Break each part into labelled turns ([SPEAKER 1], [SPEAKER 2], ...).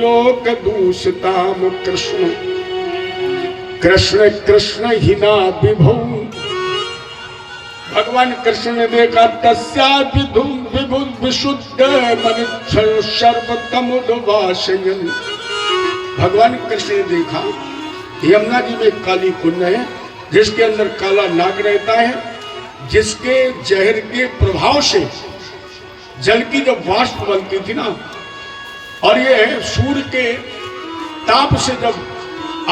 [SPEAKER 1] लोक दूषताम कृष्ण कृष्ण कृष्ण हिना विभु। भगवान कृष्ण ने देखा तस्या विभु विशुद्ध मनुष्य सर्वतमुद्वासयन्। भगवान कृष्ण ने देखा यमुना जी में काली कुंड है जिसके अंदर काला नाग रहता है, जिसके जहर के प्रभाव से जल की जब वाष्प बनती थी ना, और ये सूर्य के ताप से जब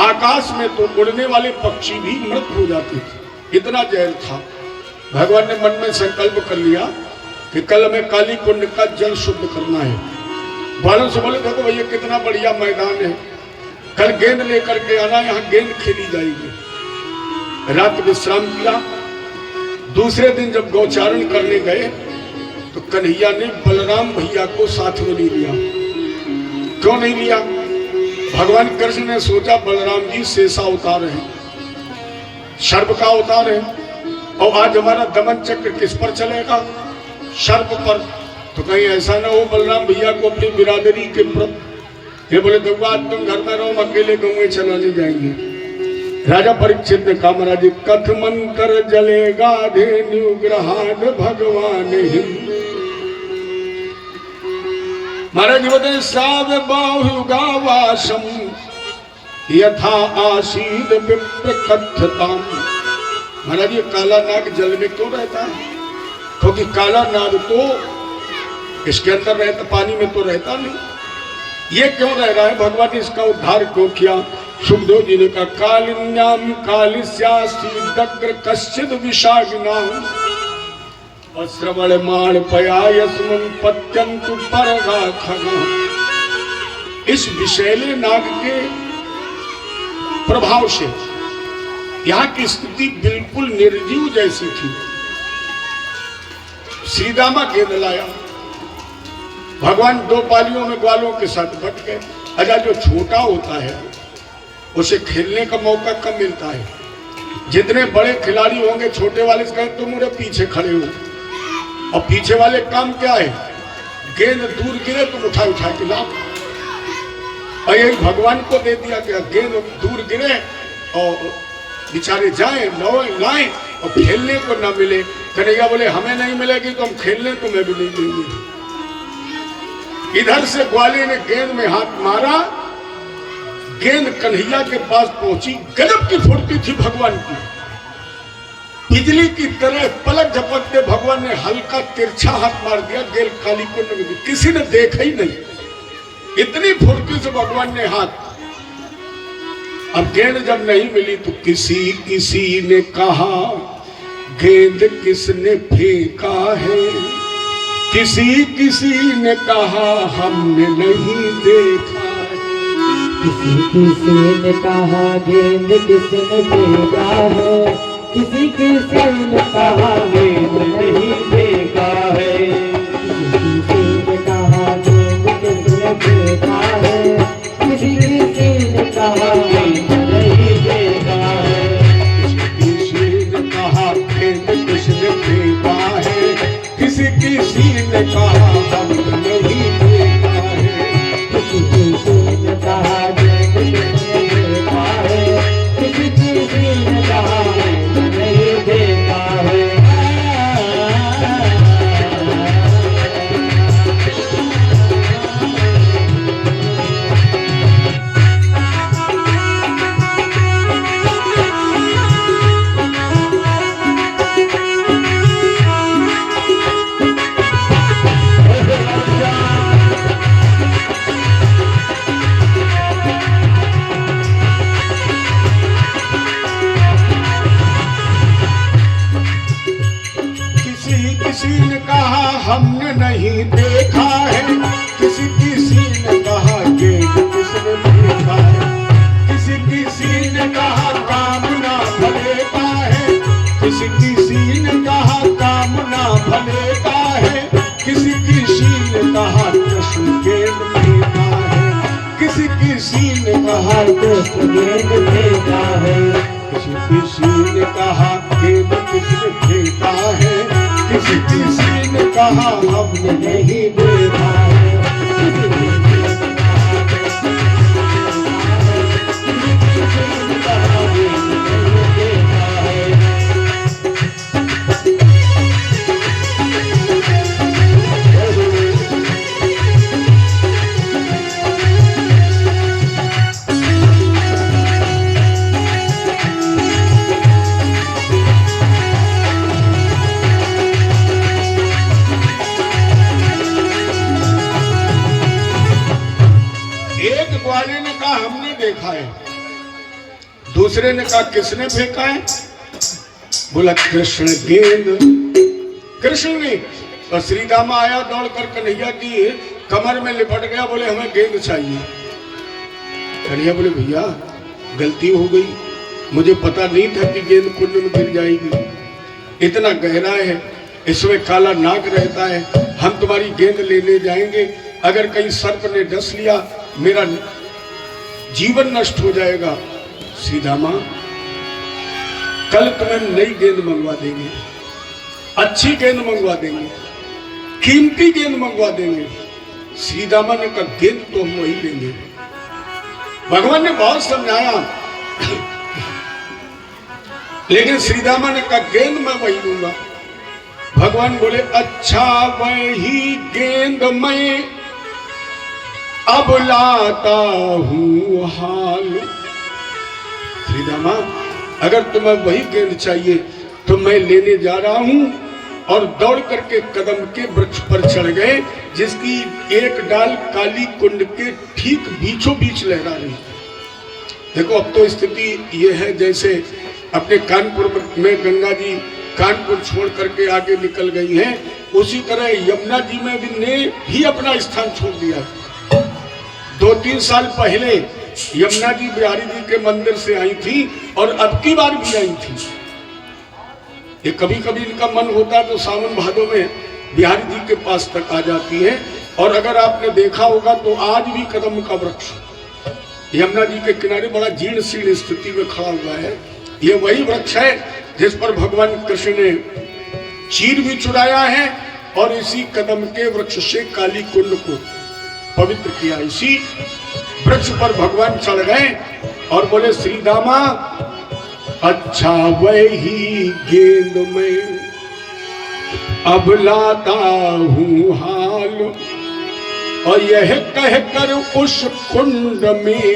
[SPEAKER 1] आकाश में तो उड़ने वाले पक्षी भी मृत हो जाते थे, इतना जहर था। भगवान ने मन में संकल्प कर लिया कि कल हमें काली कुंड का जल शुद्ध करना है। बालों से बोले देखो भैया कितना बढ़िया मैदान है, कल गेंद लेकर के आना, यहाँ गेंद खेली जाएगी। रात विश्राम किया। दूसरे दिन जब गौचारण करने गए तो कन्हैया ने बलराम भैया को साथ में नहीं लिया। क्यों नहीं लिया? भगवान कृष्ण ने सोचा बलराम जी शेषा अवतार है, सर्प का अवतार है, और आज हमारा दमन चक्र किस पर चलेगा? सर्प पर। तो कहीं ऐसा ना हो बलराम भैया को अपनी बिरादरी के प्रति ये बोले देखो आज तुम घर में रहो, अकेले गंगे चलाने जाएंगे। राजा परीक्षित ने कहा महाराज कथ मंत्र जलेगा धेनु ग्रहान भगवान हिंद। महाराज बोले साव बाहुगावासम यथा आसीद विप्र कथताम। महाराज ये काला नाग जल में क्यों रहता है? क्योंकि काला नाग तो इसके अंदर रहता, पानी में तो रहता नहीं। ये क्यों रह रहा है? भगवान ने इसका उद्धार क्यों किया? सुखदेव जी ने कहा कालिन्याम कालिस्यासी दग्र कश्चिद विषागिनाम श्रवण माण पयायस्मन पत्यंतु परगा खगा। इस विषैले नाग के प्रभाव से यहाँ की स्थिति बिल्कुल निर्जीव जैसी थी। श्रीदामा गेंद लाया, भगवान दो पालियों में ग्वालों के साथ बट गए। अच्छा जो छोटा होता है उसे खेलने का मौका कम मिलता है। जितने बड़े खिलाड़ी होंगे छोटे वाले से कहें तुम मेरे पीछे खड़े हो, और पीछे वाले काम क्या है? गेंद दूर गिरे तुम उठा उठा के लाओ। और यही भगवान को दे दिया गया, गेंद दूर गिरे और बेचारे जाए लाए और खेलने को ना मिले। कन्हैया बोले हमें नहीं मिलेगी तो हम खेलने तुम्हें भी नहीं देंगे। इधर से ग्वाले ने गेंद में हाथ मारा, गेंद कन्हैया के पास पहुंची। गजब की फुर्ती थी भगवान की, बिजली की तरह पलक झपकते भगवान ने हल्का तिरछा हाथ मार दिया, गेंद काली कुंड में। किसी ने देखा ही नहीं, इतनी फुर्ती से भगवान ने हाथ। अब गेंद जब नहीं मिली तो किसी ने कहा गेंद किसने फेंका है? किसी ने कहा हमने नहीं देखा।
[SPEAKER 2] किसी ने कहा गेंद किसने फेंका है? किसी ने कहा गेंद नहीं फेंका है। किसी ने कहा गेंद किसने फेंका है? किसी ने कहा गेंद नहीं फेंका है।
[SPEAKER 1] किसी ने कहा गेंद किसने फेंका है? किसी ने कहा हमने नहीं देखा है।
[SPEAKER 2] किसी ने कहा गेंद किसने फेंका है? किसी ने कहा नहीं देखा है।
[SPEAKER 1] किसी ने कहा हमने नहीं देखा है। किसी ने कहा गेंद किसने फेंका है। किसी ने कहा कामना भले का है। किसी ने कहा कामना भले का है। किसी ने कहा कृष्ण गेंद फेंका है। किसी ने कहा
[SPEAKER 2] कृष्ण गेंद फेंका है।
[SPEAKER 1] किसी ने कहा गेंद किसने फेंका है। किसी ने कहा हमने नहीं देखा है।
[SPEAKER 2] किसी ने कहा
[SPEAKER 1] एक ग्वाले ने कहा हमने देखा है, दूसरे ने कहा किसने फेंका है? बोला कृष्ण गेंद, कृष्ण ने। और श्री दामा आया दौड़ कर कन्हैया की कमर में लिपट गया, बोले हमें गेंद चाहिए। कन्हैया बोले भैया गलती हो गई, मुझे पता नहीं था कि गेंद कुंड में गिर जाएगी, इतना गहरा है, इसमें काला नाग रहता है, हम तुम्हारी गेंद लेने जाएंगे, अगर कहीं सर्प ने डस लिया मेरा जीवन नष्ट हो जाएगा। सीधा मां कल तुम्हें नई गेंद मंगवा देंगे, अच्छी गेंद मंगवा देंगे, कीमती गेंद मंगवा देंगे। सीधा मां ने कहा गेंद तो हम वही लेंगे। भगवान ने बहुत समझाया लेकिन श्रीदामा ने कहा गेंद मैं वही लूंगा। भगवान बोले अच्छा वही गेंद मैं अब लाता हूं हाल। श्रीदामा अगर तुम्हें वही गेंद चाहिए तो मैं लेने जा रहा हूं। और दौड़ करके कदम के वृक्ष पर चढ़ गए जिसकी एक डाल काली कुंड के ठीक बीचों बीच लहरा रही। देखो अब तो स्थिति ये है जैसे अपने कानपुर में गंगा जी कानपुर छोड़ करके आगे निकल गई हैं, उसी तरह यमुना जी में भी अपना स्थान छोड़ दिया। 2-3 साल पहले यमुना जी बिहारी जी के मंदिर से आई थी और अब की बार भी आई थी। ये कभी कभी इनका मन होता है तो सावन भादों में बिहारी जी के पास तक आ जाती है। और अगर आपने देखा होगा तो आज भी कदम का वृक्ष यमुना जी के किनारे बड़ा जीर्ण शीर्ण स्थिति में खड़ा हुआ है। ये वही वृक्ष है जिस पर भगवान कृष्ण ने चीर भी चुराया है और इसी कदम के वृक्ष से काली कुंड को पवित्र किया। इसी वृक्ष पर भगवान चढ़ गए और बोले श्री दामा अच्छा वही गेंद में अब लाता हूं हाल। और यह कहकर उस कुंड में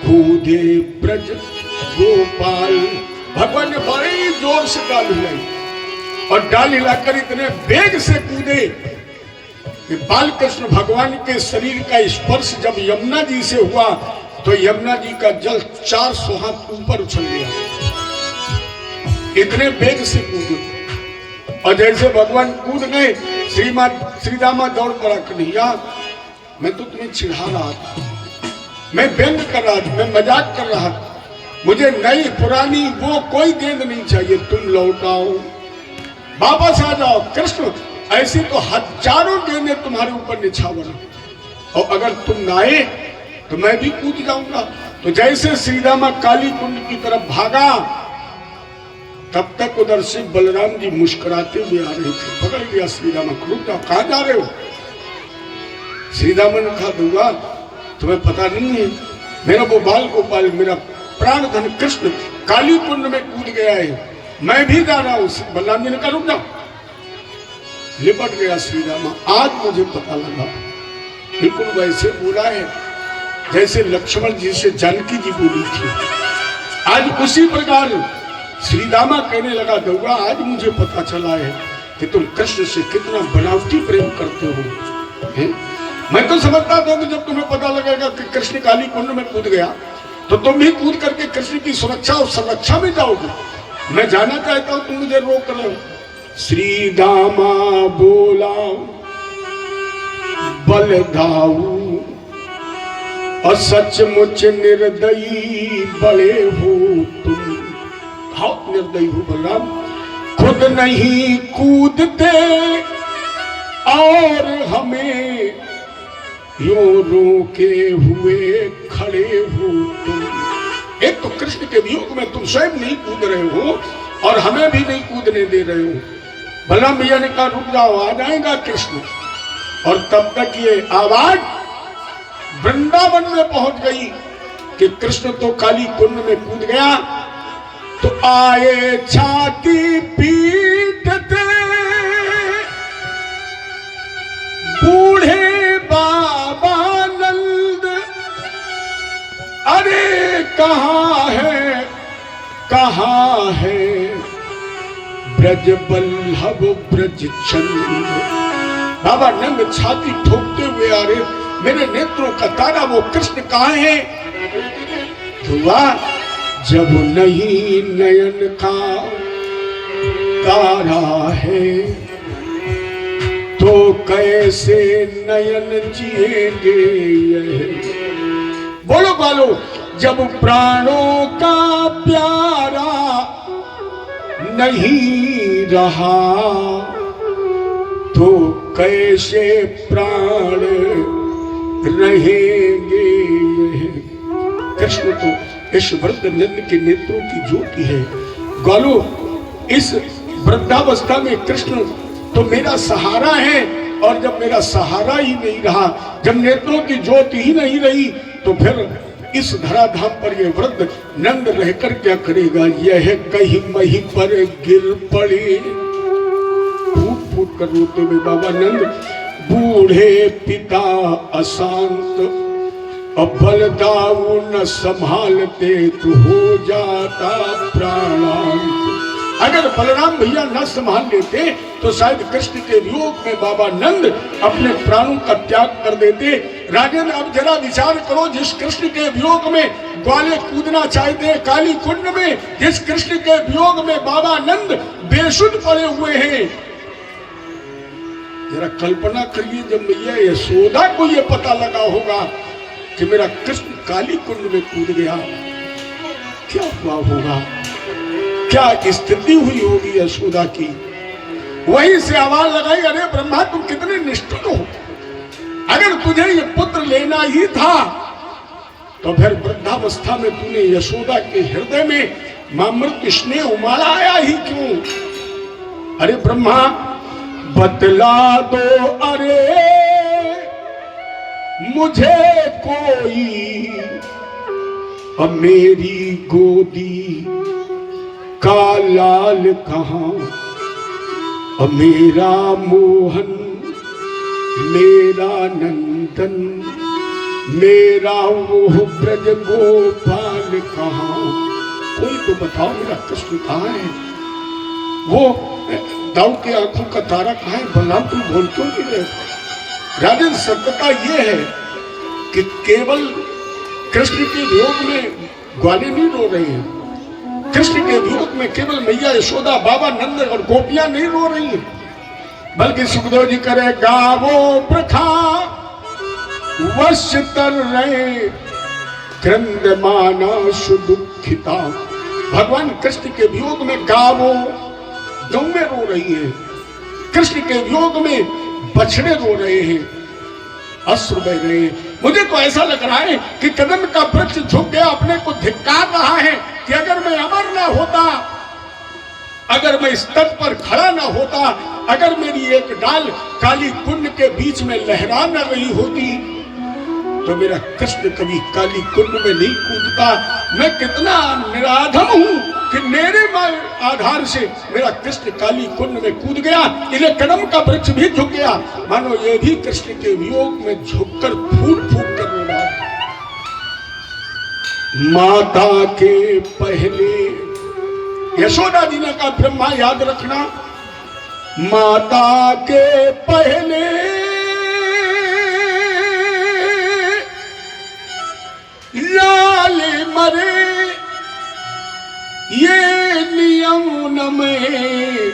[SPEAKER 1] कूदे ब्रज गोपाल। भगवान ने बड़े जोर से डाल हिलाई और डाल हिलाकर इतने वेग से कूदे कि बाल कृष्ण भगवान के शरीर का स्पर्श जब यमुना जी से हुआ तो यमुना जी का जल 400 हाथ ऊपर उछल गया, इतने वेग से कूदे। और जैसे भगवान कूद गए श्रीदामा दौड़ पड़ा कन्हैया मैं तो तुम्हें चिढ़ा रहा था, मैं व्यंग कर रहा था, मैं मजाक कर रहा था, मुझे नई पुरानी वो कोई गेंद नहीं चाहिए, तुम लौटाओ वापस आ जाओ। कृष्ण ऐसी तो हजारों गेंदें तुम्हारे ऊपर निछावर और अगर तुम ना आए तो मैं भी कूद जाऊंगा। तो जैसे श्रीदामा काली कुंड की तरफ भागा तब तक उधर से बलराम जी मुस्कुराते हुए आ रहे थे। पकड़ लिया श्रीदामा को, रुक जाओ कहां जा रहे हो? श्रीदामा ने कहा दूंगा तुम्हें पता नहीं है मेरा वो बाल गोपाल मेरा प्राण धन कृष्ण काली कुंड में कूद गया है, मैं भी जा रहा हूं। बलराम जी ने कहा रुक जाओ। लिपट गया श्रीदामा, आज मुझे पता लगा। बिल्कुल वैसे बोला है जैसे लक्ष्मण जी से जानकी जी बोली थी। आज उसी प्रकार श्रीदामा कहने लगा दूंगा आज मुझे पता चला है कि तुम कृष्ण से कितना बनावटी प्रेम करते हो। है? मैं तो समझता था कि जब तुम्हें पता लगेगा कि कृष्ण काली कुंड में कूद गया तो तुम भी कूद करके कृष्ण की सुरक्षा और संरक्षा में जाओगे। मैं जाना चाहता हूं तुम मुझे रोक रहे हो। श्रीदामा बोला बलदाऊ और सचमुच निर्दयी बड़े हो तुम, बहुत निर्दयी हो बलराम, खुद नहीं कूदते और हमें यूं रोके हुए खड़े हो तुम। एक तो कृष्ण के वियोग में तुम स्वयं नहीं कूद रहे हो और हमें भी नहीं कूदने दे रहे हो। बलराम भैया ने कहा रुक जाओ आ जाएगा कृष्ण। और तब तक ये आवाज वृंदावन में पहुंच गई कि कृष्ण तो काली कुंड में कूद गया। तो आए छाती पीटते बूढ़े बाबा नंद, अरे कहाँ है ब्रज बल्लभ ब्रज चंद्र। बाबा नंद छाती ठोकते हुए आ रहे मेरे नेत्रों का तारा वो कृष्ण कहाँ है? धुआ जब नहीं नयन का तारा है तो कैसे नयन जिएंगे यह। बोलो बोलो, जब प्राणों का प्यारा नहीं रहा तो कैसे प्राण रहेंगे यह। कृष्ण तो इस वृद्ध नंद के नेत्रों की ज्योति है। गोलो, इस वृद्धावस्था में कृष्ण तो मेरा सहारा है, और जब मेरा सहारा ही नहीं रहा, जब नेत्रों की ज्योति ही नहीं रही, तो फिर इस धराधाम पर ये वृद्ध नंद रहकर क्या करेगा? यह कहीं मही पर गिर पड़े। फूट फूट कर रोते हुए बाबा नंद, बूढ़े पिता अशांत, अब बलदाऊ न संभालते तो हो जाता प्राणांत। अगर बलराम भैया न संभाल लेते तो शायद कृष्ण के वियोग में बाबा नंद अपने प्राणों का त्याग कर देते। राजेंद्र, अब जरा विचार करो, जिस कृष्ण के वियोग में ग्वाले कूदना चाहते हैं काली कुंड में, जिस कृष्ण के वियोग में बाबा नंद बेसुध पड़े हुए हैं, जरा कल्पना करिए जब मैया यशोदा को यह पता लगा होगा कि मेरा कृष्ण काली कुंड में कूद गया, क्या हुआ होगा, क्या स्थिति हुई होगी यशोदा की। वहीं से आवाज लगाई, अरे ब्रह्मा तुम कितने निष्ठुर हो, अगर तुझे ये पुत्र लेना ही था तो फिर वृद्धावस्था में तूने यशोदा के हृदय में मामृत स्नेह उमाड़ा ही क्यों? अरे ब्रह्मा बतला दो अरे मुझे कोई, अब मेरी गोदी का लाल कहाँ, अब मेरा मोहन मेरा नंदन मेरा वो ब्रज गोपाल कहाँ? कोई तो बताओ मेरा कृष्ण कहाँ है? वो दाऊ की आंखों का तारा कहाँ है? बलराम तुम बोल क्यों नहीं रहे? राजन, सत्यता ये है कि केवल कृष्ण के वियोग में ग्वाले नहीं रो रहे हैं, कृष्ण के वियोग में केवल मैया यशोदा, बाबा नंद और गोपियां नहीं रो रही हैं, बल्कि सुखदेव जी करे गावो प्रखा वश्य तर रहे क्रंदमाना सुदुखिता। भगवान कृष्ण के वियोग में गावो गौएं रो रही है, कृष्ण के वियोग में बछड़े रो रहे हैं, अश्रु बह रहे हैं। मुझे तो ऐसा लग रहा है कि कदम का वृक्ष झुक गया, अपने को धिक्कार रहा है कि अगर मैं अमर ना होता, अगर मैं इस तट पर खड़ा ना होता, अगर मेरी एक डाल काली कुंड के बीच में लहरा न रही होती, तो मेरा कृष्ण कभी काली कुंड में नहीं कूदता। मैं कितना निराधम हूं कि मेरे आधार से मेरा कृष्ण काली कुंड में कूद गया, इन्हें कदम का वृक्ष भी झुक गया, मानो ये भी कृष्ण के वियोग में झुककर फूट फूट कर रो रहा है। माता के पहले, यशोदा जी ने कहा ब्रह्मा याद रखना, माता के पहले लाल मरे ये नियम न मैं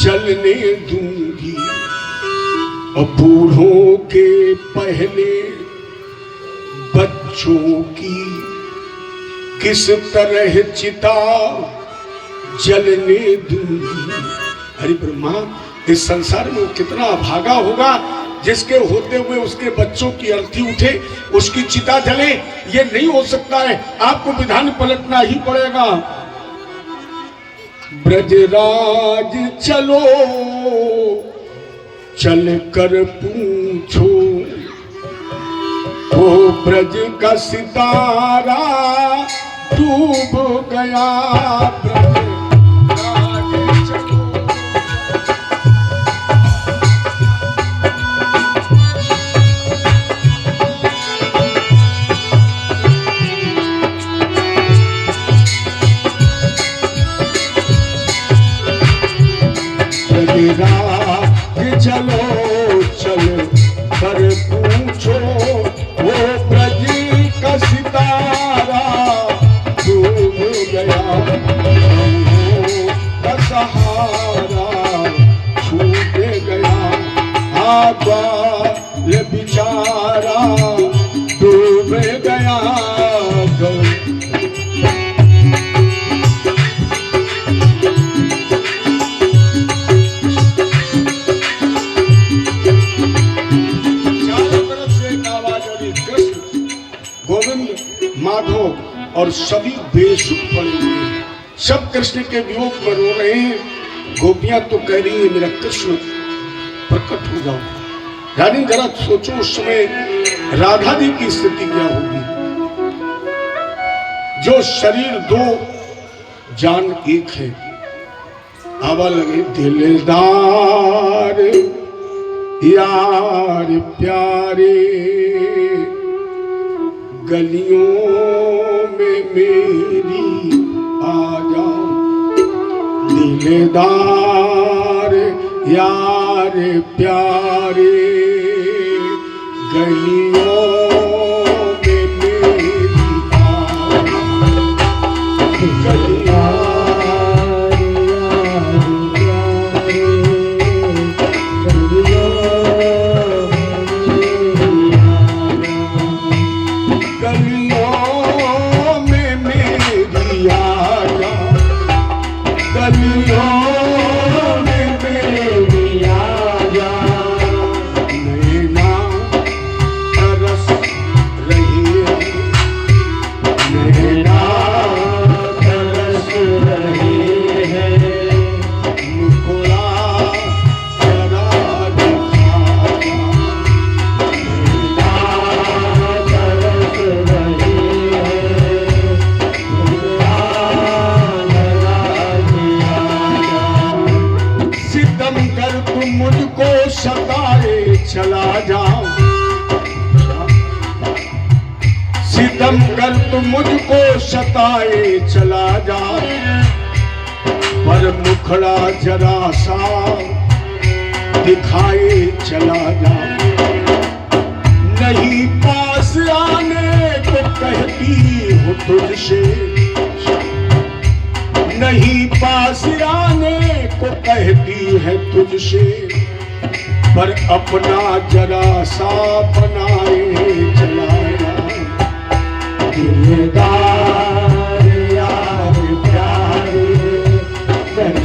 [SPEAKER 1] चलने दूंगी, और बूढ़ों के पहले बच्चों की किस तरह चिता जलने दूंगी। अरे ब्रह्मा, इस संसार में वो कितना अभागा होगा जिसके होते हुए उसके बच्चों की अर्थी उठे, उसकी चिता जले। ये नहीं हो सकता है, आपको विधान पलटना ही पड़ेगा। ब्रजराज चलो चल कर पूछो, वो ब्रज का सितारा डूब गया। चलो चल कर पूछो, गोविंद माधव और सभी बेसुध पड़े हुए हैं। सब कृष्ण के वियोग में रो रहे हैं। गोपियां तो कह रही है मेरा कृष्ण प्रकट हो जाओ। रानी जरा सोचो उस समय राधा जी की स्थिति क्या होगी। जो शरीर दो जान एक है। आवा लगे दिलदार यार प्यारे गलियों में मेरी आ जाओ। दिलदार यार प्यारे गलियों में मेरी आ जाओ। चला जाओ सितम कर तुम मुझको सताए चला जाओ। पर मुखड़ा जरा सा दिखाए चला जाओ। नहीं पास आने को कहती हूँ तुझसे। नहीं पास आने को कहती है तुझसे। पर अपना जरा सा बनाए चलाया। दिलदार यार प्यारे तक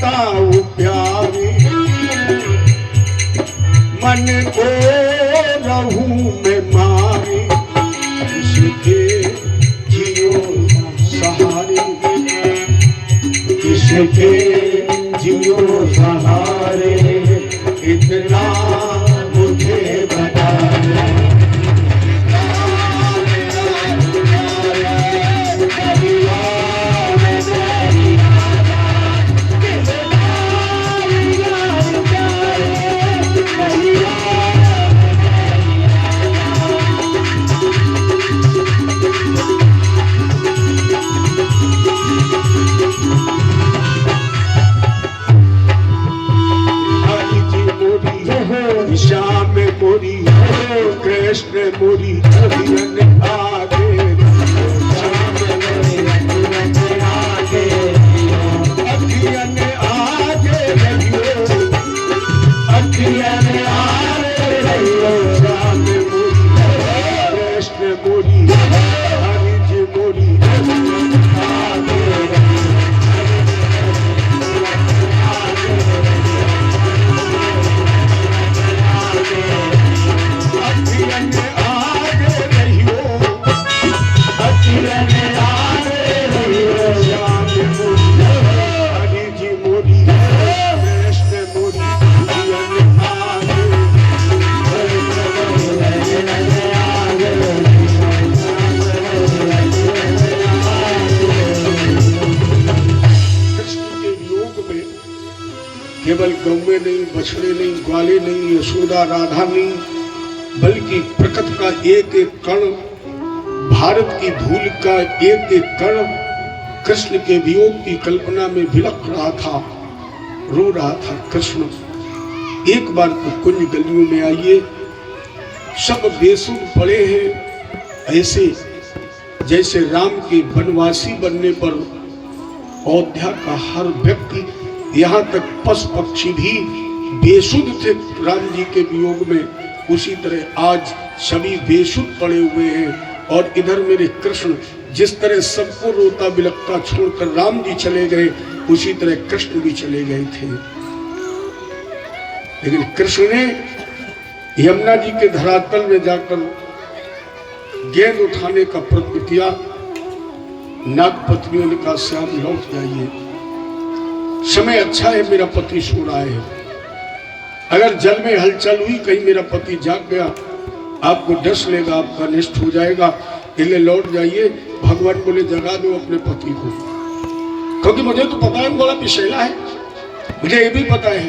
[SPEAKER 1] बताओ प्यारे, मन को रहूं मैं मारे, किसके जियो सहारे, किसके जियो सहारे, इतना मुझे बता दे। श्याम मोरी कृष्ण मोरी अभियन आगे, श्याम मोरी आगे, अभियन आगे रहियो, अभियन आगे रहियो, श्याम मोरी कृष्ण मोरी हरि जी मोरी आगे केवल गौवे नहीं, बछड़े नहीं, ग्वाले नहीं, यशोदा राधा नहीं, बल्कि प्रकृति का एक एक कण, भारत की धूल का एक एक कण कृष्ण के वियोग की कल्पना में बिलख रहा था, रो रहा था। कृष्ण एक बार तो कुंज गलियों में आइए, सब बेसुध पड़े हैं, ऐसे जैसे राम के वनवासी बनने पर अयोध्या का हर व्यक्ति, यहाँ तक पशु पक्षी भी बेसुध थे राम जी के वियोग में, उसी तरह आज सभी बेसुध पड़े हुए हैं। और इधर मेरे कृष्ण जिस तरह सबको रोता बिलखता छोड़कर राम जी चले गए, उसी तरह कृष्ण भी चले गए थे। लेकिन कृष्ण ने यमुना जी के धरातल में जाकर गेंद उठाने का प्रयत्न किया। नागपत्नियों ने कहा श्याम लौट जाइए, समय अच्छा है, मेरा पति सो रहा है, अगर जल में हलचल हुई, कहीं मेरा पति जाग गया, आपको डस लेगा, आपका अनिष्ट हो जाएगा, इसलिए लौट जाइए। भगवान बोले जगा दो अपने पति को, क्योंकि मुझे तो पता है बड़ा विषैला है, मुझे ये भी पता है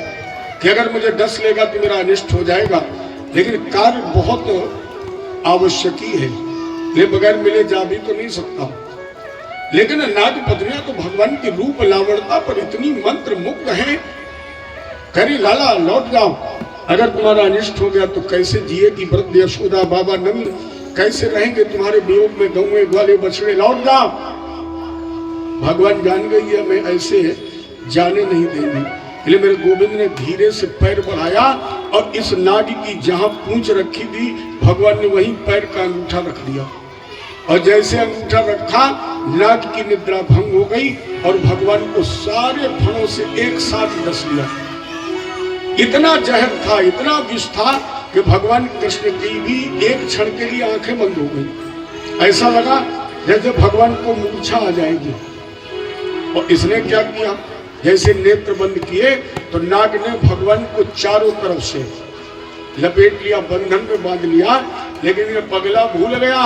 [SPEAKER 1] कि अगर मुझे डस लेगा तो मेरा अनिष्ट हो जाएगा, लेकिन कार्य बहुत आवश्यक ही है, ले बगैर मिले जा भी तो नहीं सकता। लेकिन नाग पत्नियां तो भगवान की रूप लावणता पर इतनी मंत्र मुग्ध हैं, करी लाला लौट जाओ, अगर तुम्हारा अनिष्ट हो गया तो कैसे जिएगी वृद्ध यशोदा, बाबा नंद कैसे रहेंगे तुम्हारे वियोग में, गौवे ग्वाले बछड़े, लौट जाओ। भगवान जान गई है मैं ऐसे जाने नहीं देंगी, इसलिए मेरे गोविंद ने धीरे से पैर बढ़ाया और इस नाग की जहां पूंछ रखी थी, भगवान ने वहीं पैर का अंगूठा रख दिया, और जैसे अंगूठा रखा नाग की निद्रा भंग हो गई और भगवान को सारे फणों से एक साथ डस लिया। इतना जहर था, इतना विष था कि भगवान कृष्ण की भी एक क्षण के लिए आंखें बंद हो गई। ऐसा लगा जैसे भगवान को मूर्छा आ जाएगी। और इसने क्या किया, जैसे नेत्र बंद किए तो नाग ने भगवान को चारों तरफ से लपेट लिया, बंधन में बांध लिया। लेकिन ये पगला भूल गया,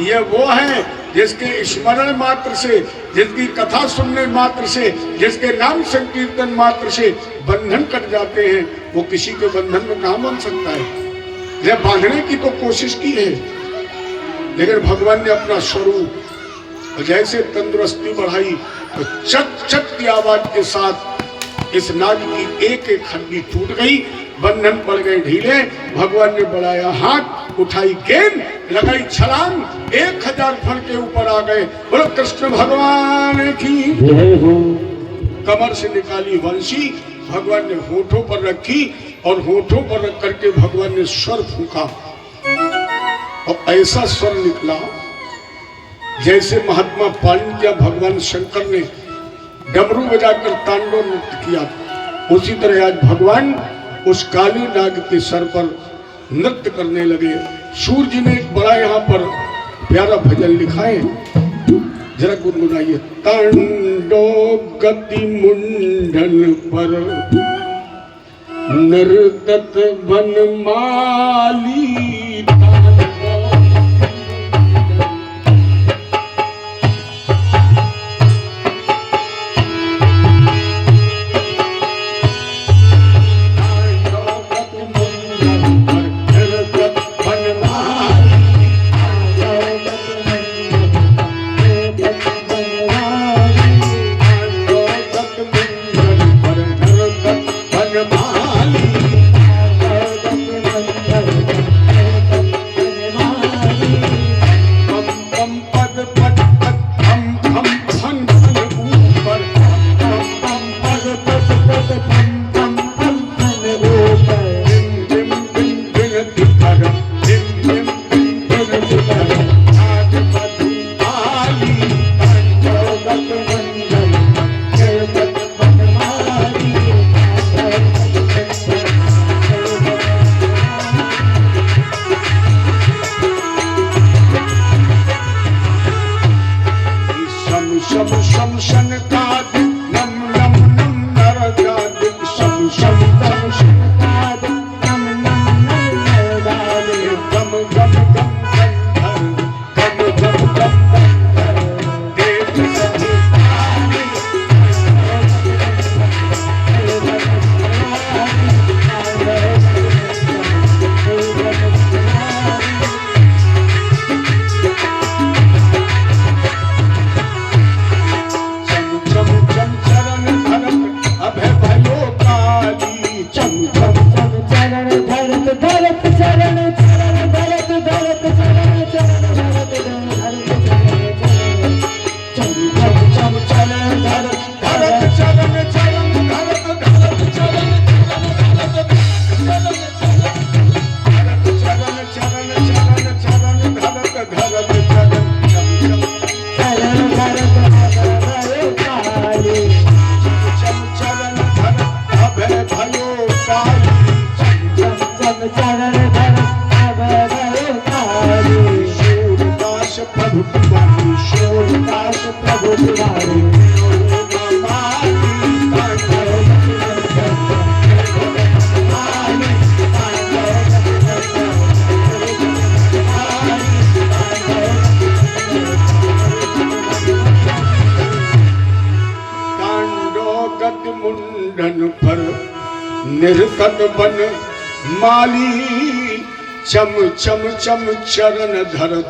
[SPEAKER 1] ये वो है जिसके स्मरण मात्र से, जिसकी कथा सुनने मात्र से, जिसके नाम संकीर्तन मात्र से बंधन कट जाते हैं, वो किसी के बंधन में कहाँ बन सकता है। ये बांधने की तो कोशिश की है, लेकिन भगवान ने अपना स्वरूप जैसे तंदुरुस्ती बढ़ाई तो चट चट की आवाज के साथ इस नाग की एक एक हड्डी टूट गई, बंधन पड़ गए ढीले। भगवान ने बढ़ाया हाथ, उठाई गेंद, लगाई छलांग, 1000 फण के ऊपर आ गए। बोलो कृष्ण भगवान की। कमर से निकाली वंशी, भगवान ने होठों पर रखी और होठों पर रख करके भगवान ने स्वर फूंका और ऐसा स्वर निकला जैसे महात्मा पांड्या भगवान शंकर ने डमरू बजाकर तांडव नृत्य किया। उसी तरह आज भगवान उस काली नाग के सर पर नृत्य करने लगे। सूर्य जी ने एक बड़ा यहाँ पर प्यारा भजन लिखा है, जरा गुनगुनाइए। तांडो गति मुंडन पर नर्तत बनमाली,
[SPEAKER 2] निर्कत बन माली, चम चम चम चरण धरत,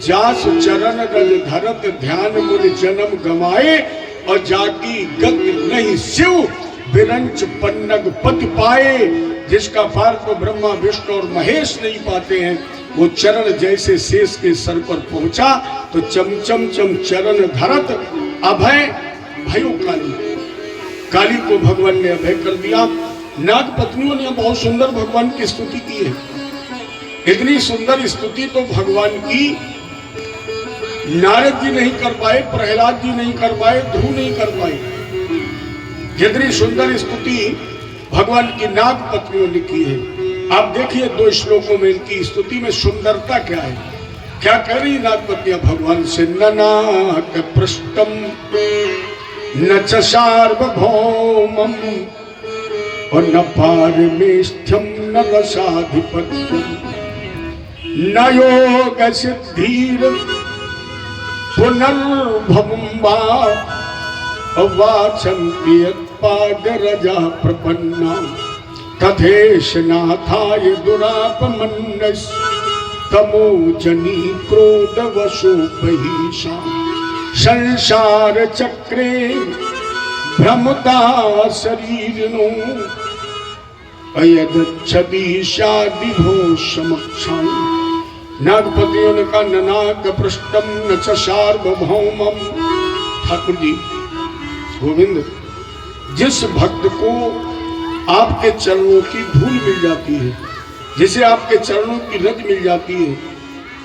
[SPEAKER 2] जास चरण रज धरत, ध्यान मुन जन्म गमाए, और जाकी गत नहीं शिव विरंच पन्नग पति पाए। जिसका पार तो ब्रह्मा विष्णु और महेश नहीं पाते हैं, वो चरण जैसे शेष के सर पर पहुंचा तो चम चम चम चरण धरत अभय भयो काली, काली को भगवान ने अभय कर दिया। नाग पत्नियों ने बहुत सुंदर भगवान की स्तुति की है। इतनी सुंदर स्तुति तो भगवान की नारद जी नहीं कर पाए, प्रहलाद जी नहीं कर पाए, ध्रुव नहीं कर पाए। जितनी सुंदर स्तुति भगवान की नाग पत्नियों ने की है। आप देखिए 2 श्लोकों में इनकी स्तुति में सुंदरता क्या है। क्या कह रही नाग पत्नियां भगवान से? ननाक पृष्ठम न च सार्वभौमम और न पारमेष्ठ्यम न रसाधिपत्यम न योग सिद्धीर पुनर्भवं वा वाचन्ति यत्पादरजा प्रपन्ना तथेश नाथाय दुरापमन्नस् तमोजनी क्रोध वशोपहीशा संसार चक्रे भ्रमता शरीरनो अयदच्छदिशादिभो समक्षां। नागपतियों ने कहा ननाक पृष्ठम न च सार्वभौमम। ठाकुर जी गोविंद, जिस भक्त को आपके चरणों की धूल मिल जाती है, जिसे आपके चरणों की रज मिल जाती है,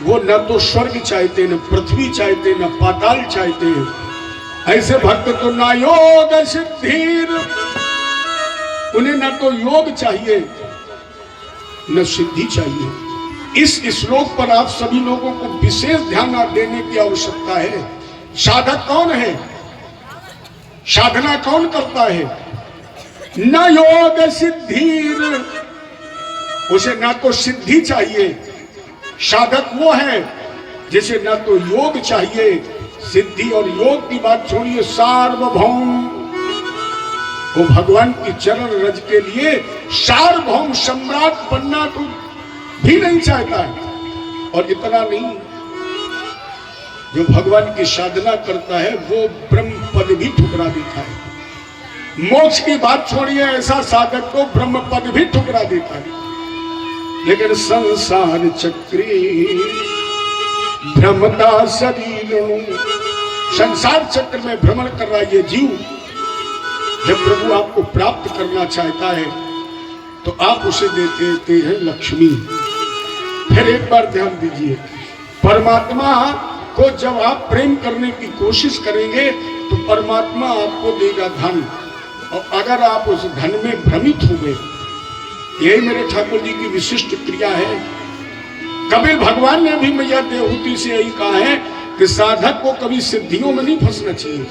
[SPEAKER 2] वो न तो स्वर्ग चाहते, न पृथ्वी चाहते, न पाताल चाहते हैं।
[SPEAKER 1] ऐसे भक्त तो ना योग सिद्धि, उन्हें ना तो योग चाहिए न सिद्धि चाहिए। इस श्लोक पर आप सभी लोगों को विशेष ध्यान देने की आवश्यकता है। साधक कौन है, साधना कौन करता है? न योग सिद्धि, उसे ना तो सिद्धि चाहिए। साधक वो है जिसे ना तो योग चाहिए, सिद्धि और योग की बात छोड़िए, सार्वभौम, वो भगवान की चरण रज के लिए सार्वभौम सम्राट बनना तो भी नहीं चाहता है। और इतना नहीं, जो भगवान की साधना करता है वो ब्रह्म पद भी ठुकरा देता है। मोक्ष की बात छोड़िए, ऐसा साधक को ब्रह्म पद भी ठुकरा देता है। लेकिन संसार चक्री भ्रमता शरीर, संसार चक्र में भ्रमण कर रहा है ये जीव। जब प्रभु आपको प्राप्त करना चाहता है तो आप उसे देते हैं लक्ष्मी। फिर एक बार ध्यान दीजिए, परमात्मा को जब आप प्रेम करने की कोशिश करेंगे तो परमात्मा आपको देगा धन, और अगर आप उस धन में भ्रमित हो गए, यही मेरे ठाकुर जी की विशिष्ट क्रिया है। कबीर भगवान ने भी मैया देवहूति से यही कहा है कि साधक को कभी सिद्धियों में नहीं फंसना चाहिए,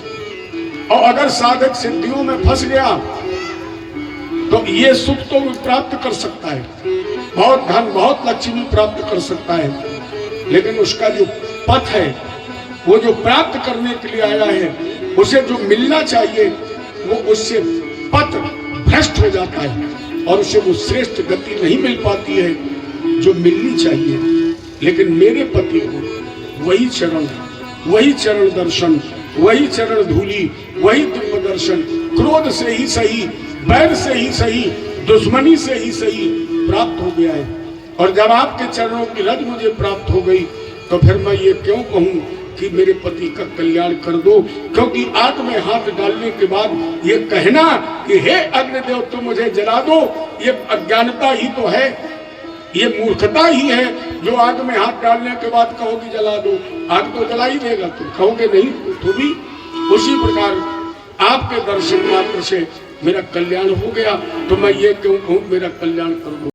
[SPEAKER 1] और अगर साधक सिद्धियों में फंस गया तो ये सुख तो प्राप्त कर सकता है, बहुत धन बहुत लक्ष्मी प्राप्त कर सकता है, लेकिन उसका जो पथ है, वो जो प्राप्त करने के लिए आया है, उसे जो मिलना चाहिए वो उससे पथ भ्रष्ट हो जाता है और उसे वो श्रेष्ठ गति नहीं मिल पाती है जो मिलनी चाहिए। लेकिन मेरे पति को वही चरण दर्शन, वही चरण धूली, वही दिव्य दर्शन, क्रोध से ही सही, बैर से ही सही, दुश्मनी से ही सही प्राप्त हो गया है। और जब आपके चरणों की रज मुझे प्राप्त हो गई तो फिर मैं ये क्यों कहूं कि मेरे पति का कल्याण कर दो, क्योंकि आग में हाथ डालने के बाद ये कहना कि हे अग्निदेव तुम मुझे जला दो, ये अज्ञानता ही तो है, ये मूर्खता ही है। जो आग में हाथ डालने के बाद कहोगे जला दो, आग तो जला ही देगा, तुम कहोगे नहीं तो भी। उसी प्रकार आपके दर्शन मात्र से मेरा कल्याण हो गया, तो मैं ये क्यों कहूं मेरा कल्याण कर दो।